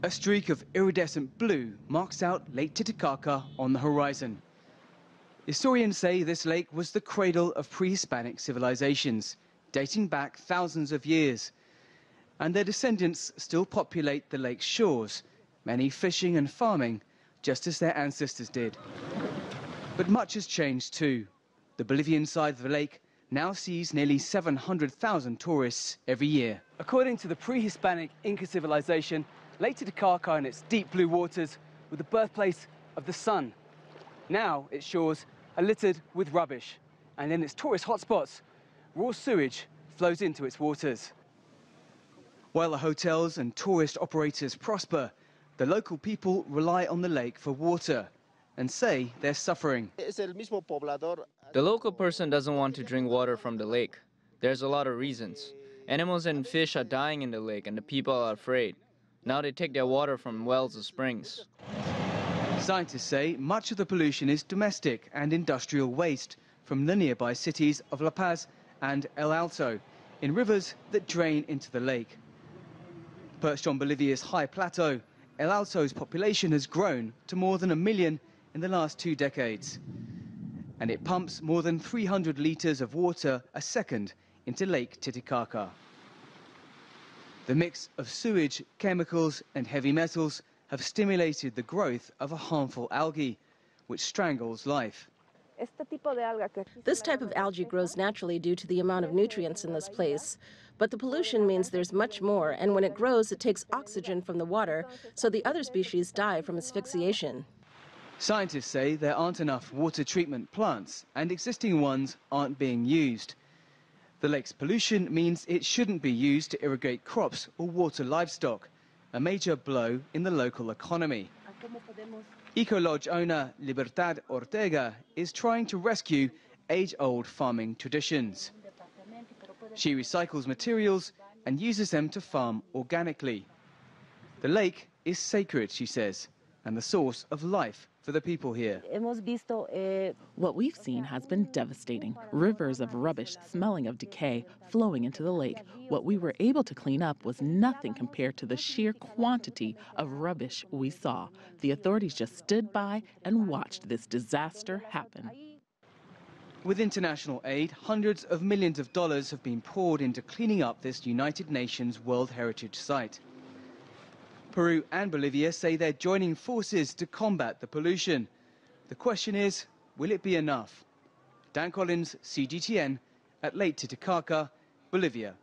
A streak of iridescent blue marks out Lake Titicaca on the horizon. Historians say this lake was the cradle of pre-Hispanic civilizations, dating back thousands of years. And their descendants still populate the lake's shores, many fishing and farming, just as their ancestors did. But much has changed too. The Bolivian side of the lake now sees nearly 700,000 tourists every year. According to the pre-Hispanic Inca civilization, Lake Titicaca and its deep blue waters were the birthplace of the sun. Now its shores are littered with rubbish, and in its tourist hotspots, raw sewage flows into its waters. While the hotels and tourist operators prosper, the local people rely on the lake for water and say they're suffering. The local person doesn't want to drink water from the lake. There's a lot of reasons. Animals and fish are dying in the lake and the people are afraid. Now they take their water from wells or springs. Scientists say much of the pollution is domestic and industrial waste from the nearby cities of La Paz and El Alto in rivers that drain into the lake. Perched on Bolivia's high plateau, El Alto's population has grown to more than 1 million in the last 2 decades. And it pumps more than 300 litres of water a second into Lake Titicaca. The mix of sewage, chemicals and heavy metals have stimulated the growth of a harmful algae, which strangles life. This type of algae grows naturally due to the amount of nutrients in this place. But the pollution means there's much more, and when it grows, it takes oxygen from the water, so the other species die from asphyxiation. Scientists say there aren't enough water treatment plants, and existing ones aren't being used. The lake's pollution means it shouldn't be used to irrigate crops or water livestock, a major blow in the local economy. Eco-lodge owner Libertad Ortega is trying to rescue age-old farming traditions. She recycles materials and uses them to farm organically. The lake is sacred, she says, and the source of life for the people here. What we've seen has been devastating. Rivers of rubbish smelling of decay flowing into the lake. What we were able to clean up was nothing compared to the sheer quantity of rubbish we saw. The authorities just stood by and watched this disaster happen. With international aid, hundreds of millions of dollars have been poured into cleaning up this United Nations World Heritage Site. Peru and Bolivia say they're joining forces to combat the pollution. The question is, will it be enough? Dan Collyns, CGTN, at Lake Titicaca, Bolivia.